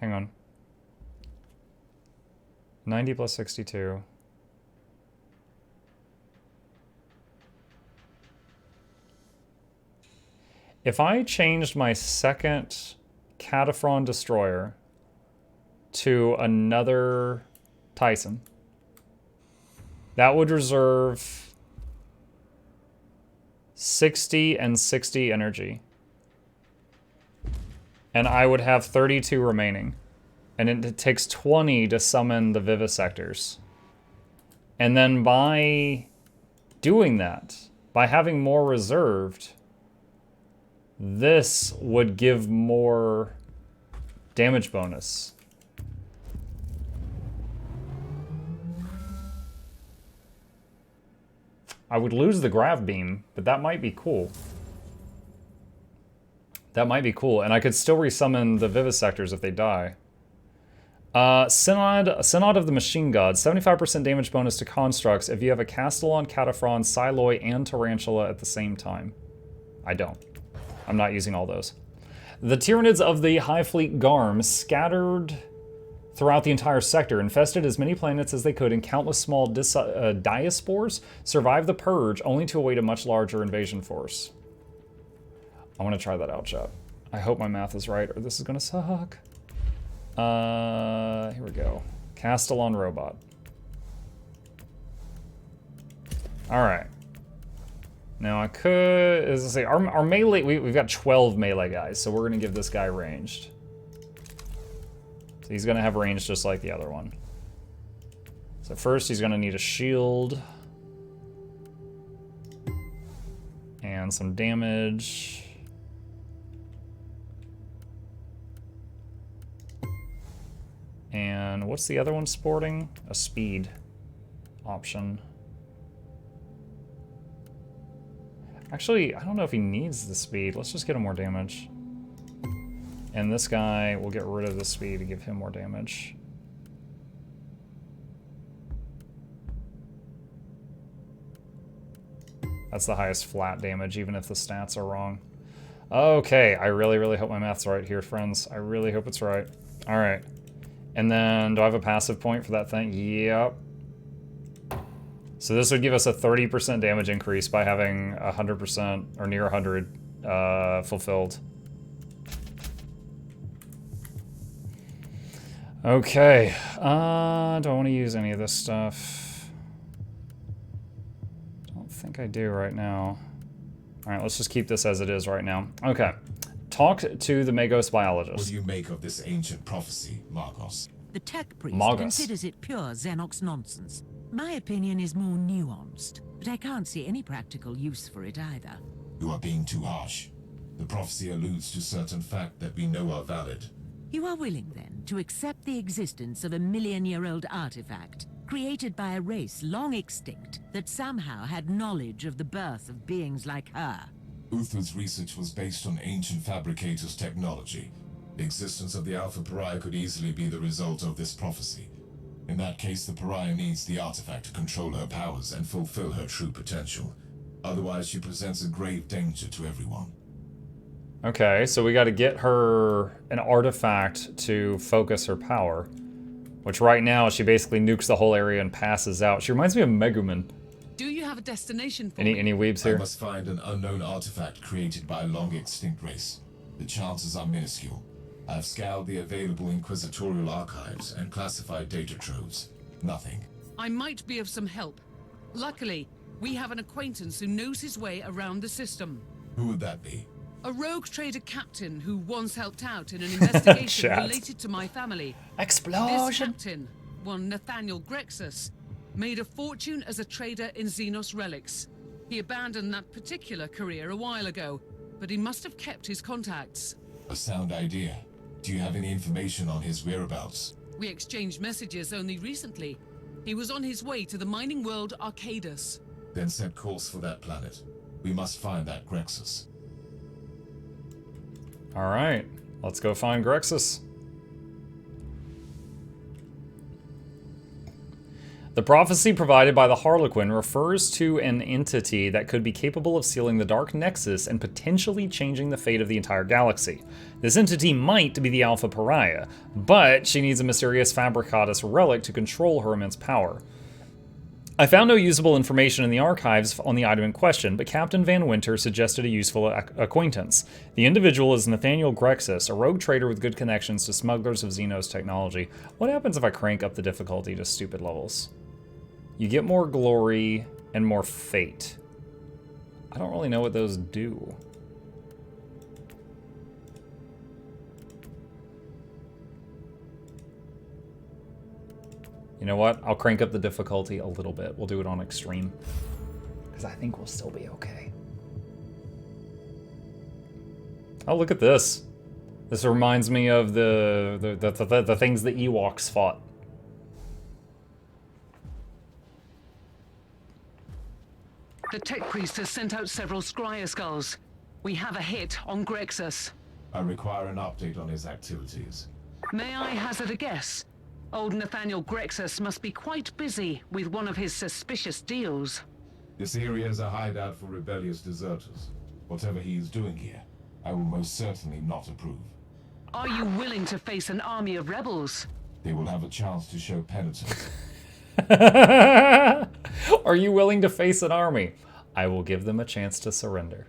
Hang on. 90 plus 62. If I changed my second Cataphren Destroyer to another Tyson, that would reserve 60 and 60 energy. And I would have 32 remaining. And it takes 20 to summon the Vivisectors. And then by doing that, by having more reserved, this would give more damage bonus. I would lose the Grav Beam, but that might be cool. That might be cool, and I could still resummon the Vivisectors if they die. Synod of the Machine Gods, 75% damage bonus to constructs if you have a Castellan, Cataphren, Psyloi, and Tarantula at the same time. I don't. I'm not using all those. The Tyranids of the High Fleet Garm scattered throughout the entire sector, infested as many planets as they could, and countless small diaspores survived the Purge, only to await a much larger invasion force. I want to try that out, chat. I hope my math is right, or this is going to suck. Here we go. Castellan Robot. Alright. Now I could, as I say, our melee, we've got 12 melee guys, so we're going to give this guy ranged. So he's going to have range just like the other one. So first he's going to need a shield. And some damage. And what's the other one sporting? A speed option. Actually, I don't know if he needs the speed. Let's just get him more damage. And this guy, we'll get rid of the speed to give him more damage. That's the highest flat damage, even if the stats are wrong. Okay, I really, really hope my math's right here, friends. I really hope it's right. All right. And then, do I have a passive point for that thing? Yep. So this would give us a 30% damage increase by having 100% or near 100 fulfilled. Okay. Do I want to use any of this stuff? Don't think I do right now. All right, let's just keep this as it is right now. Okay. Talk to the Magos biologist. What do you make of this ancient prophecy, Margos? The tech priest Magos considers it pure Xenox nonsense. My opinion is more nuanced, but I can't see any practical use for it either. You are being too harsh. The prophecy alludes to certain facts that we know are valid. You are willing, then, to accept the existence of a million-year-old artifact created by a race long extinct that somehow had knowledge of the birth of beings like her? Uthul's research was based on ancient fabricators' technology. The existence of the Alpha Pariah could easily be the result of this prophecy. In that case, the Pariah needs the artifact to control her powers and fulfill her true potential. Otherwise, she presents a grave danger to everyone. Okay, so we got to get her an artifact to focus her power. Which right now, she basically nukes the whole area and passes out. She reminds me of Megumin. Do you have a destination for me? Any weebs I here? must find an unknown artifact created by a long extinct race. The chances are minuscule. I have scoured the available inquisitorial archives and classified data troves. Nothing. I might be of some help. Luckily, we have an acquaintance who knows his way around the system. Who would that be? A rogue trader captain who once helped out in an investigation related to my family. This Explosion! captain, one Nathaniel Grexus, made a fortune as a trader in Xenos relics. He abandoned that particular career a while ago, but he must have kept his contacts. A sound idea. Do you have any information on his whereabouts? We exchanged messages only recently. He was on his way to the mining world Arcadus. Then set course for that planet. We must find that Grexus. Alright, let's go find Grexus. The prophecy provided by the Harlequin refers to an entity that could be capable of sealing the Dark Nexus and potentially changing the fate of the entire galaxy. This entity might be the Alpha Pariah, but she needs a mysterious Fabricatus relic to control her immense power. I found no usable information in the archives on the item in question, but Captain Van Winter suggested a useful acquaintance. The individual is Nathaniel Grexus, a rogue trader with good connections to smugglers of Xenos technology. What happens if I crank up the difficulty to stupid levels? You get more glory and more fate. I don't really know what those do. You know what? I'll crank up the difficulty a little bit. We'll do it on extreme. Because I think we'll still be okay. Oh, look at this. This reminds me of the things the Ewoks fought. The tech priest has sent out several scryer skulls. We have a hit on Grexus. I require an update on his activities. May I hazard a guess? Old Nathaniel Grexus must be quite busy with one of his suspicious deals. This area is a hideout for rebellious deserters. Whatever he is doing here, I will most certainly not approve. Are you willing to face an army of rebels? They will have a chance to show penitence. Are you willing to face an army? I will give them a chance to surrender.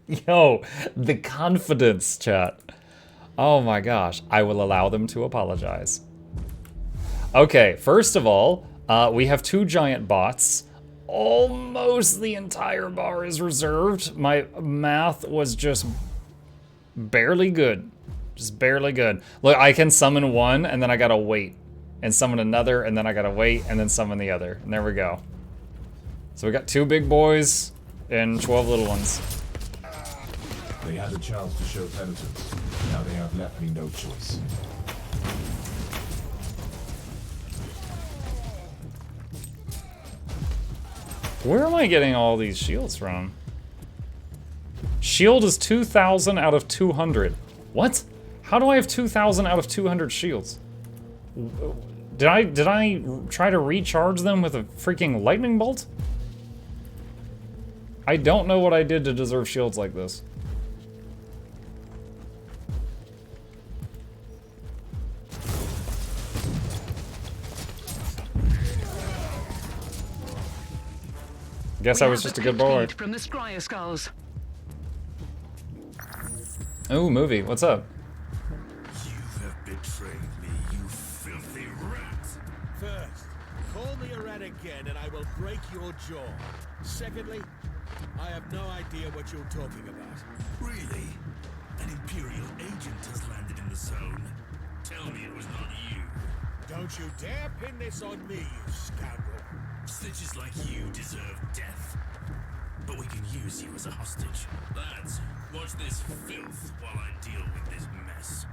Yo, the confidence, chat. Oh my gosh, I will allow them to apologize. Okay, first of all, we have 2 giant bots. Almost the entire bar is reserved. My math was just barely good. Just barely good. Look, I can summon one, and then I gotta wait. And summon another, and then I gotta wait, and then summon the other. And there we go. So we got 2 big boys and 12 little ones. They had a chance to show penitence. Now they have left me no choice. Where am I getting all these shields from? Shield is 2,000 out of 200. What? How do I have 2,000 out of 200 shields? Did I try to recharge them with a freaking lightning bolt? I don't know what I did to deserve shields like this. Guess I was just a good boy. From the scryer skulls. Ooh, movie. What's up? You have betrayed me, you filthy rat. First, call me a rat again and I will break your jaw. Secondly, I have no idea what you're talking about. Really? An Imperial agent has landed in the zone. Tell me it was not you. Don't you dare pin this on me, you scoundrel. Snitches like you deserve death. But we can use you as a hostage. Lads, watch this filth while I deal with this mess.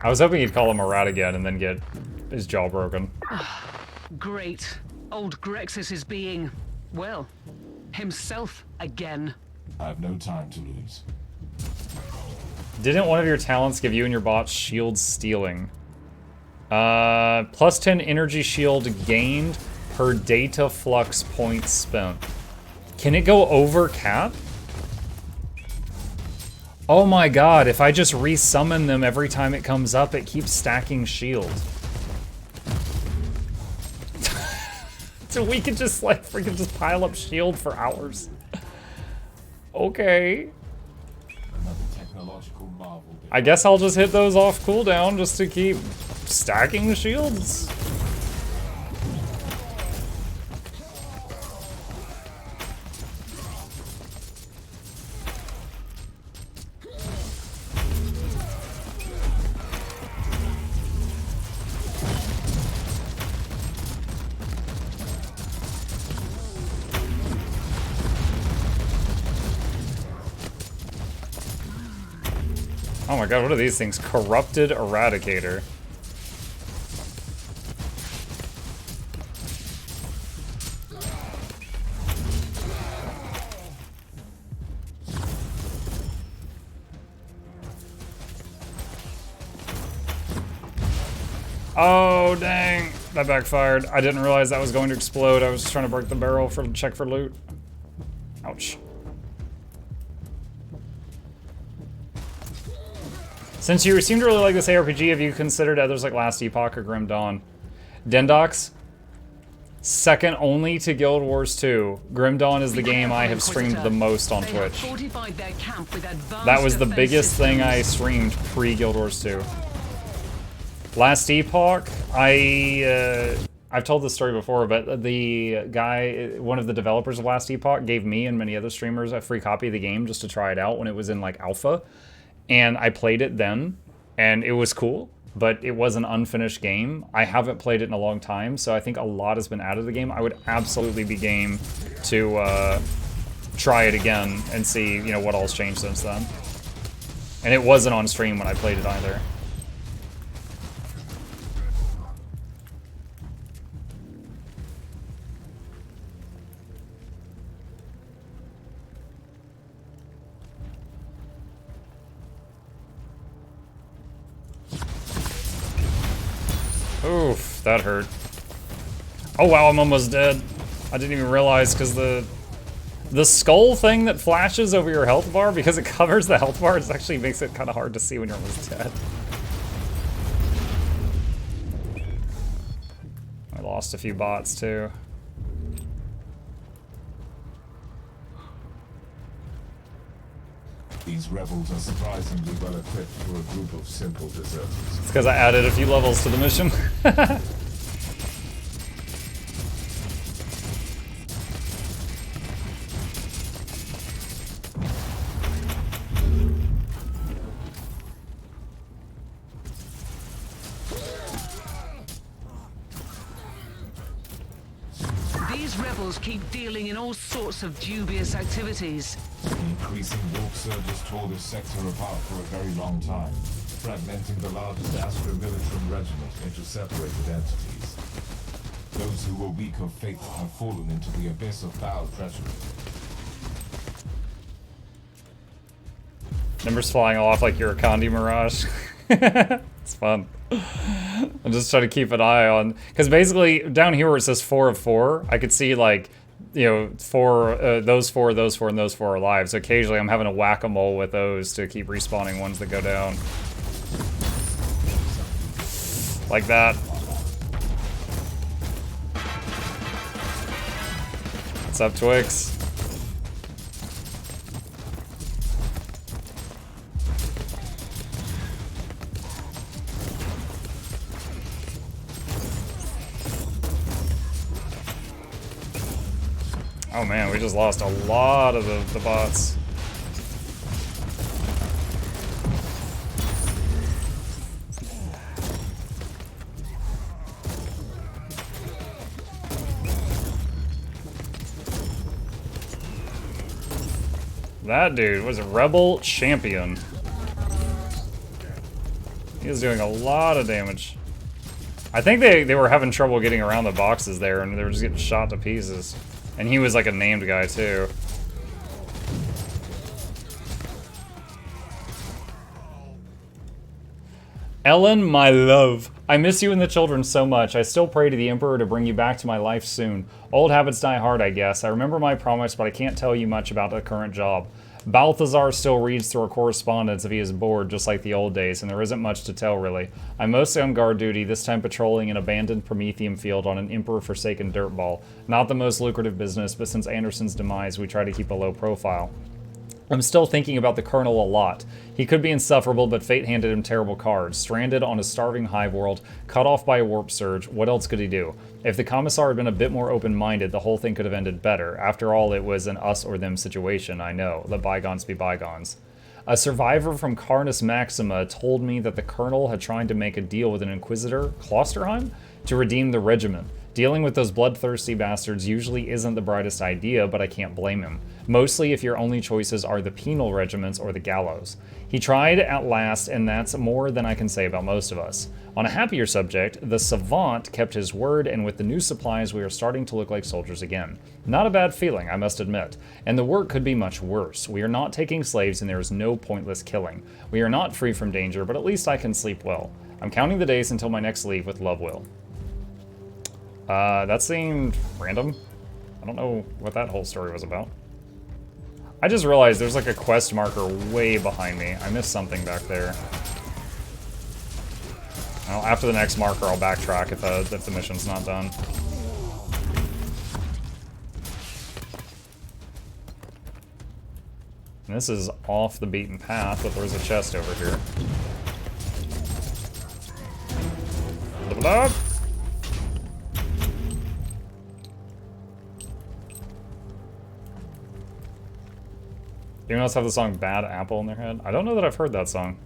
I was hoping he'd call him a rat again and then get his jaw broken. Great. Old Grexus is being, well, himself again. I have no time to lose. Didn't one of your talents give you and your bot shield stealing? Plus 10 energy shield gained per data flux point spent. Can it go over cap? Oh my god, if I just resummon them every time it comes up, it keeps stacking shield. So we could just like freaking just pile up shield for hours. Okay. Another technological marvel. I guess I'll just hit those off cooldown just to keep stacking shields. Oh my god, what are these things? Corrupted Eradicator. Oh, dang. That backfired. I didn't realize that was going to explode. I was just trying to break the barrel for check for loot. Ouch. Since you seem to really like this ARPG, have you considered others like Last Epoch or Grim Dawn? Dendox? Second only to Guild Wars 2. Grim Dawn is the game I have streamed the most on Twitch. That was the biggest thing I streamed pre-Guild Wars 2. Last Epoch, I've told this story before, but the guy, one of the developers of Last Epoch, gave me and many other streamers a free copy of the game just to try it out when it was in like alpha. And I played it then, and it was cool, but it was an unfinished game. I haven't played it in a long time, so I think a lot has been added to the game. I would absolutely be game to try it again and see, you know, what all's changed since then. And it wasn't on stream when I played it either. Oof, that hurt. Oh wow, I'm almost dead. I didn't even realize because the skull thing that flashes over your health bar, because it covers the health bar, it actually makes it kind of hard to see when you're almost dead. I lost a few bots too. These rebels are surprisingly well equipped for a group of simple deserters. It's because I added a few levels to the mission. These rebels keep dealing in all sorts of dubious activities. The increasing warp surges tore this sector apart for a very long time, fragmenting the largest Astra Militarum regiment into separated entities. Those who were weak of faith have fallen into the abyss of foul treachery. Numbers flying off like you're a Condi Mirage. It's fun. I'm just trying to keep an eye on, because basically down here where it says 4 of 4, I could see like, you know, those four, and those 4 are alive. So occasionally I'm having a whack-a-mole with those to keep respawning ones that go down. Like that. What's up, Twix? Oh man, we just lost a lot of the bots. That dude was a rebel champion. He was doing a lot of damage. I think they were having trouble getting around the boxes there, and they were just getting shot to pieces. And he was like a named guy too. Ellen, my love. I miss you and the children so much. I still pray to the Emperor to bring you back to my life soon. Old habits die hard, I guess. I remember my promise, but I can't tell you much about the current job. Balthazar still reads through our correspondence if he is bored, just like the old days, and there isn't much to tell, really. I'm mostly on guard duty, this time patrolling an abandoned Prometheum field on an Emperor-forsaken dirtball. Not the most lucrative business, but since Anderson's demise, we try to keep a low profile. I'm still thinking about the Colonel a lot. He could be insufferable, but fate handed him terrible cards. Stranded on a starving hive world, cut off by a warp surge, what else could he do? If the Commissar had been a bit more open-minded, the whole thing could have ended better. After all, it was an us-or-them situation, I know. Let bygones be bygones. A survivor from Carnus Maxima told me that the Colonel had tried to make a deal with an Inquisitor, Klosterheim, to redeem the regiment. Dealing with those bloodthirsty bastards usually isn't the brightest idea, but I can't blame him. Mostly if your only choices are the penal regiments or the gallows. He tried at last, and that's more than I can say about most of us. On a happier subject, the Savant kept his word, and with the new supplies, we are starting to look like soldiers again. Not a bad feeling, I must admit. And the work could be much worse. We are not taking slaves, and there is no pointless killing. We are not free from danger, but at least I can sleep well. I'm counting the days until my next leave with Love Will. That seemed random. I don't know what that whole story was about. I just realized there's like a quest marker way behind me. I missed something back there. Well, after the next marker, I'll backtrack if the mission's not done. And this is off the beaten path, but there's a chest over here. Level up! Anyone else have the song Bad Apple in their head? I don't know that I've heard that song.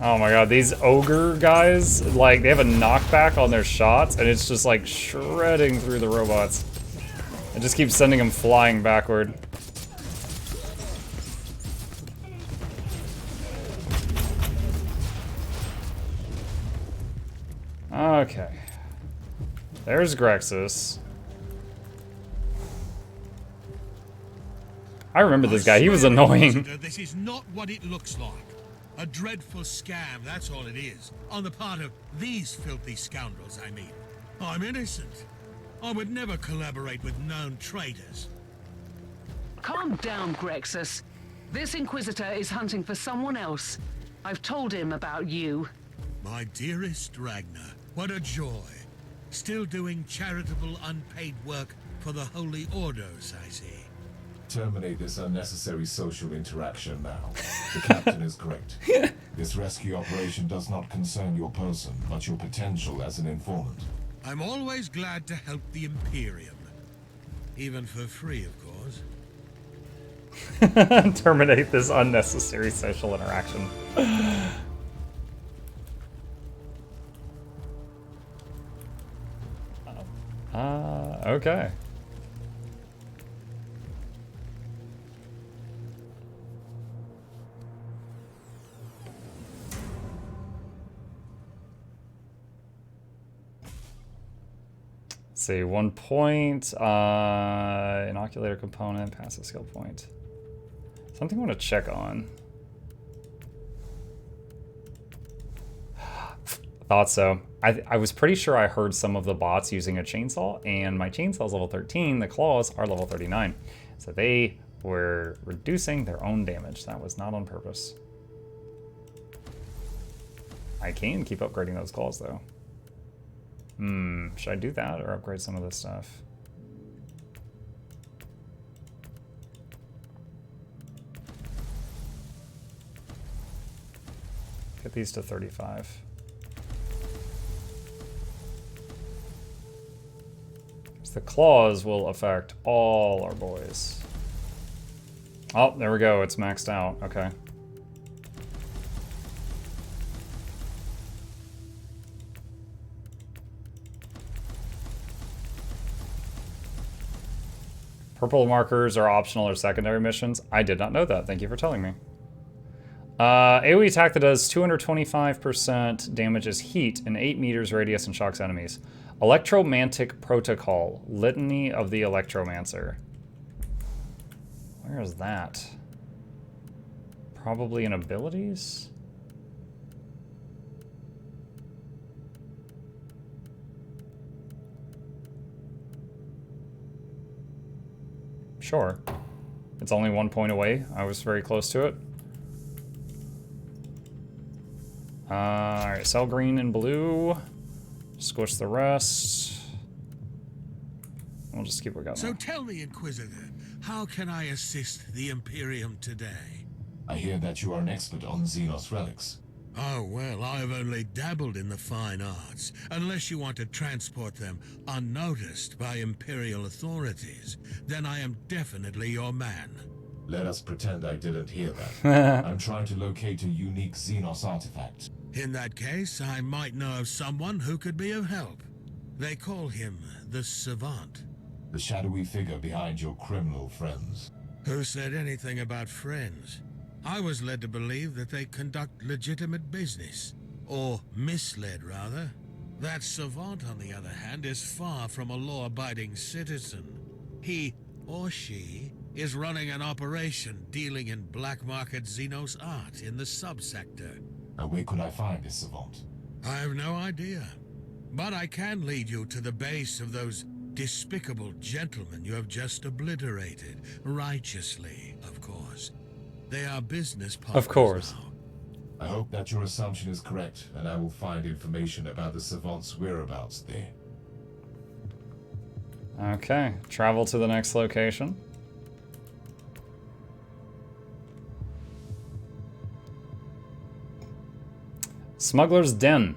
Oh my god, these ogre guys, like, they have a knockback on their shots, and it's just like shredding through the robots. It just keeps sending them flying backward. Okay. There's Grexus. I remember this guy, he was annoying. This is not what it looks like. A dreadful scam, that's all it is. On the part of these filthy scoundrels, I mean. I'm innocent. I would never collaborate with known traitors. Calm down, Grexus. This Inquisitor is hunting for someone else. I've told him about you. My dearest Ragnar, what a joy. Still doing charitable unpaid work for the Holy Orders, I see. Terminate this unnecessary social interaction now. The captain is correct. This rescue operation does not concern your person, but your potential as an informant. I'm always glad to help the Imperium. Even for free, of course. Terminate this unnecessary social interaction. Okay. Let's see, 1 point, inoculator component, passive skill point. Something I want to check on. Thought so. I was pretty sure I heard some of the bots using a chainsaw, and my chainsaw's level 13, the claws are level 39. So they were reducing their own damage. That was not on purpose. I can keep upgrading those claws though. Should I do that or upgrade some of this stuff? Get these to 35. The claws will affect all our boys. Oh, there we go. It's maxed out. Okay. Purple markers are optional or secondary missions. I did not know that. Thank you for telling me. AoE attack that does 225% damages heat in 8 meters radius and shocks enemies. Electromantic Protocol. Litany of the Electromancer. Where is that? Probably in abilities? Sure. It's only 1 point away. I was very close to it. Alright, sell green and blue. Squish the rest. We'll just keep what we got. So tell me, Inquisitor, how can I assist the Imperium today? I hear that you are an expert on Xenos relics. Oh, well, I've only dabbled in the fine arts, unless you want to transport them unnoticed by Imperial authorities. Then I am definitely your man. Let us pretend I didn't hear that. I'm trying to locate a unique Xenos artifact. In that case, I might know of someone who could be of help. They call him the Savant. The shadowy figure behind your criminal friends. Who said anything about friends? I was led to believe that they conduct legitimate business. Or misled, rather. That Savant, on the other hand, is far from a law-abiding citizen. He, or she, is running an operation dealing in black market Xenos art in the subsector. And where could I find this Savant? I have no idea. But I can lead you to the base of those despicable gentlemen you have just obliterated. Righteously, of course. They are business partners. Of course. Now. I hope that your assumption is correct, and I will find information about the Savant's whereabouts there. Okay, travel to the next location. Smuggler's Den.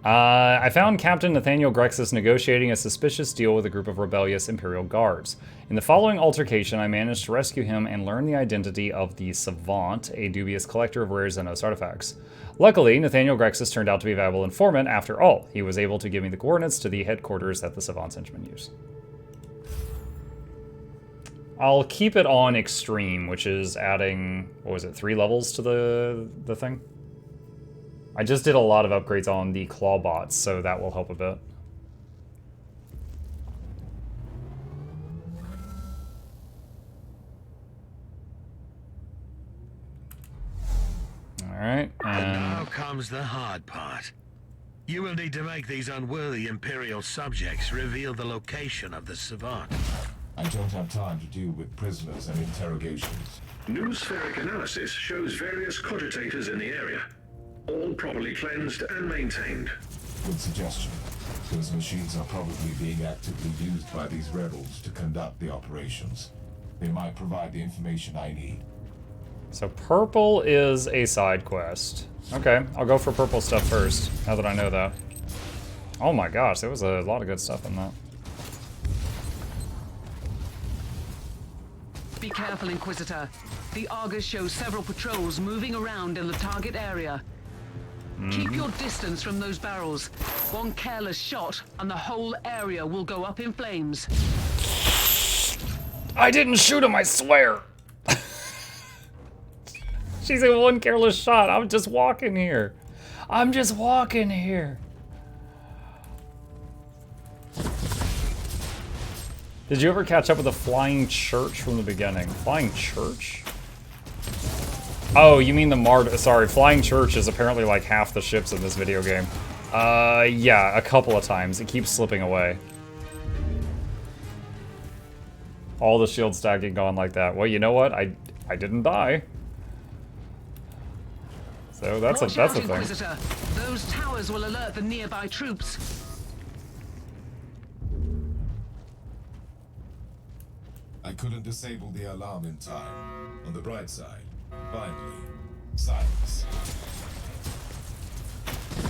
I found Captain Nathaniel Grexus negotiating a suspicious deal with a group of rebellious Imperial guards. In the following altercation, I managed to rescue him and learn the identity of the Savant, a dubious collector of rare Xenos artifacts. Luckily, Nathaniel Grexus turned out to be a valuable informant after all. He was able to give me the coordinates to the headquarters that the Savant's henchmen use. I'll keep it on extreme, which is adding, what was it, 3 levels to the thing? I just did a lot of upgrades on the claw bots, so that will help a bit. Alright, And now comes the hard part. You will need to make these unworthy Imperial subjects reveal the location of the Savant. I don't have time to deal with prisoners and interrogations. Noospheric analysis shows various cogitators in the area. All properly cleansed and maintained. Good suggestion. Those machines are probably being actively used by these rebels to conduct the operations. They might provide the information I need. so purple is a side quest. Okay, I'll go for purple stuff first, now that I know that. Oh my gosh, there was a lot of good stuff in that. Be careful, Inquisitor. The Argus shows several patrols moving around in the target area. Keep your distance from those barrels. One careless shot, and the whole area will go up in flames. I didn't shoot him, I swear! She said one careless shot. I'm just walking here. I'm just walking here. Did you ever catch up with the Flying Church from the beginning? Flying Church? Oh, you mean the Martyr. Sorry, Flying Church is apparently like half the ships in this video game. Yeah, a couple of times. It keeps slipping away. All the shield stacking going like that. Well, you know what? I didn't die. So that's a thing. Inquisitor. Those towers will alert the nearby troops. I couldn't disable the alarm in time. On the bright side, finally, silence.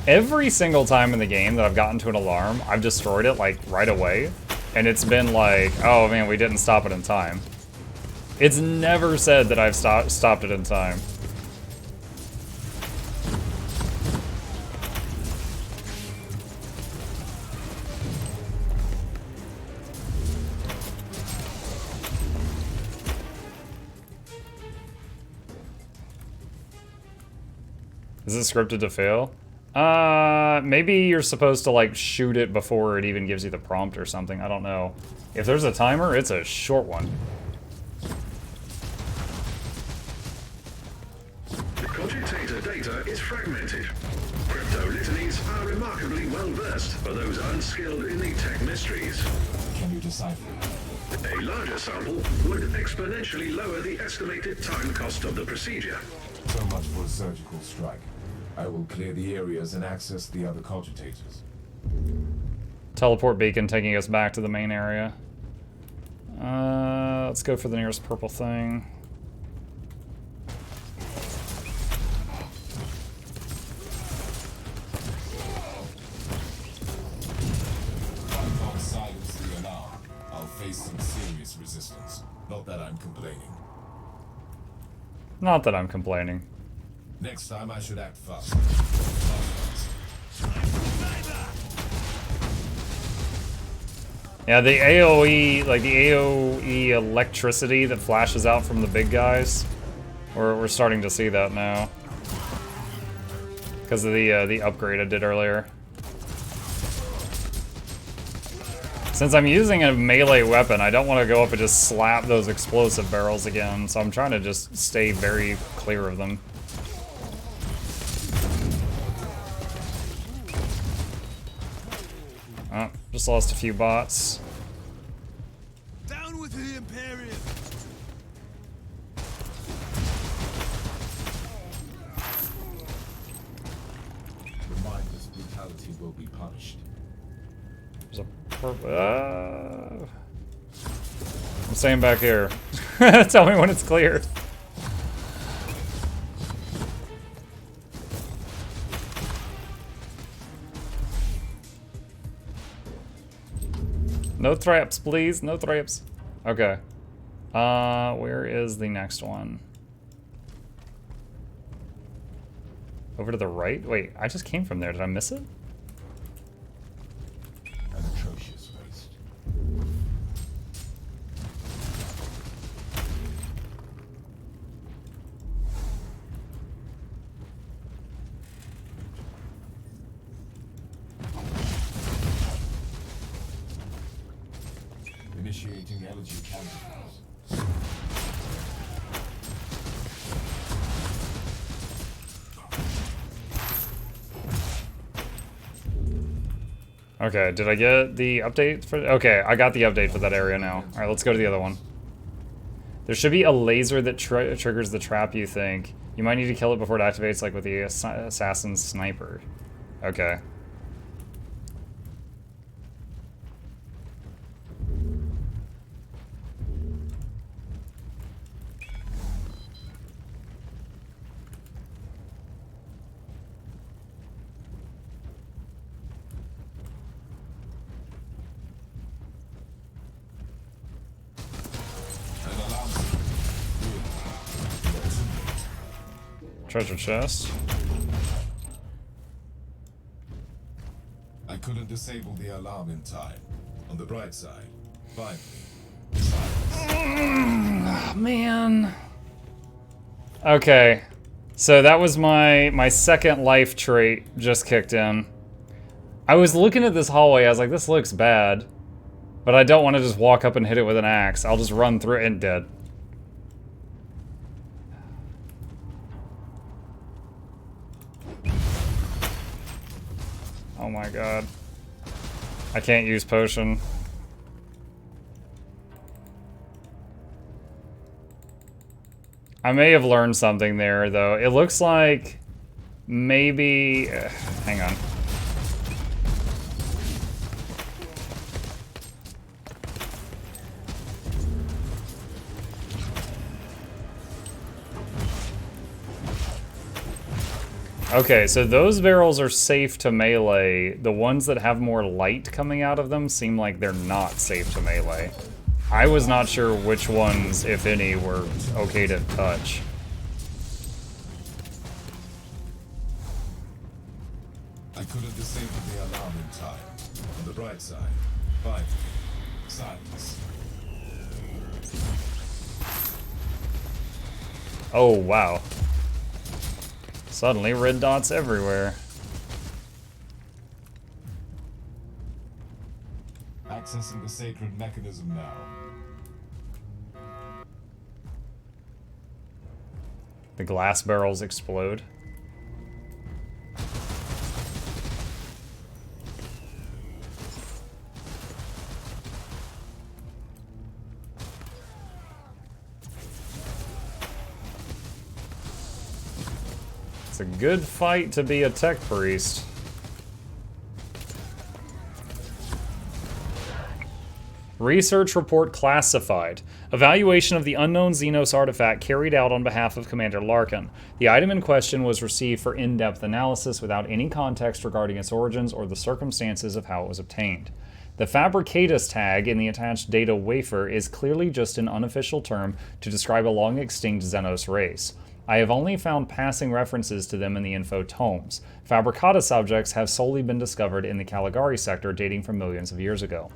Every single time in the game that I've gotten to an alarm, I've destroyed it like right away. And it's been like, oh man, we didn't stop it in time. It's never said that I've stopped it in time. Is it scripted to fail? Maybe you're supposed to like shoot it before it even gives you the prompt or something. I don't know. If there's a timer, it's a short one. The cogitator data is fragmented. Crypto litanies are remarkably well versed for those unskilled in the tech mysteries. Can you decipher? A larger sample would exponentially lower the estimated time cost of the procedure. So much for a surgical strike. I will clear the areas and access the other cogitators. Teleport beacon taking us back to the main area. Let's go for the nearest purple thing. If I can't silence the alarm, I'll face some serious resistance. Not that I'm complaining. Not that I'm complaining. Next time I should act fast. Yeah, the AoE, like the AoE electricity that flashes out from the big guys, we're starting to see that now. Because of the upgrade I did earlier. Since I'm using a melee weapon, I don't want to go up and just slap those explosive barrels again, so I'm trying to just stay very clear of them. Oh, just lost a few bots. Down with the Imperium! Mindless brutality will be punished. There's a I'm staying back here. Tell me when it's cleared. No traps, please. No traps. Okay. Where is the next one? Over to the right? Wait, I just came from there. Did I miss it? An atrocious waste. Initiating energy counterflows. Okay, did I get the update for... Okay, I got the update for that area now. Alright, let's go to the other one. There should be a laser that triggers the trap, you think. You might need to kill it before it activates, like with the assassin's sniper. Okay. Treasure chest. I couldn't disable the alarm in time. On the bright side, finally. Man. Okay. So that was my second life trait just kicked in. I was looking at this hallway, I was like, this looks bad. But I don't want to just walk up and hit it with an axe. I'll just run through it and dead. Oh my god. I can't use potion. I may have learned something there, though. It looks like maybe... hang on. Okay, so those barrels are safe to melee. The ones that have more light coming out of them seem like they're not safe to melee. I was not sure which ones, if any, were okay to touch. I couldn't disable the alarm in time. On the bright side, finally. Silence. Oh, wow. Suddenly, red dots everywhere. Accessing the sacred mechanism now. The glass barrels explode. It's a good fight to be a tech priest. Research report classified. Evaluation of the unknown Xenos artifact carried out on behalf of Commander Larkin. The item in question was received for in-depth analysis without any context regarding its origins or the circumstances of how it was obtained. The Fabricatus tag in the attached data wafer is clearly just an unofficial term to describe a long-extinct Xenos race. I have only found passing references to them in the info tomes. Fabricatus objects have solely been discovered in the Caligari sector dating from millions of years ago.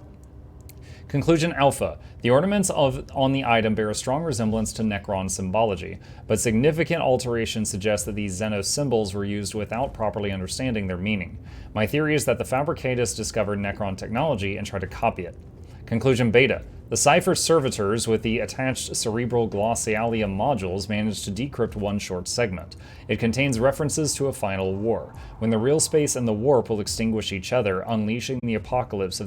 Conclusion Alpha. The ornaments on the item bear a strong resemblance to Necron symbology, but significant alterations suggest that these Xenos symbols were used without properly understanding their meaning. My theory is that the Fabricatus discovered Necron technology and tried to copy it. Conclusion Beta. The Cypher servitors with the attached cerebral glossalium modules managed to decrypt one short segment. It contains references to a final war, when the real space and the warp will extinguish each other, unleashing the apocalypse of the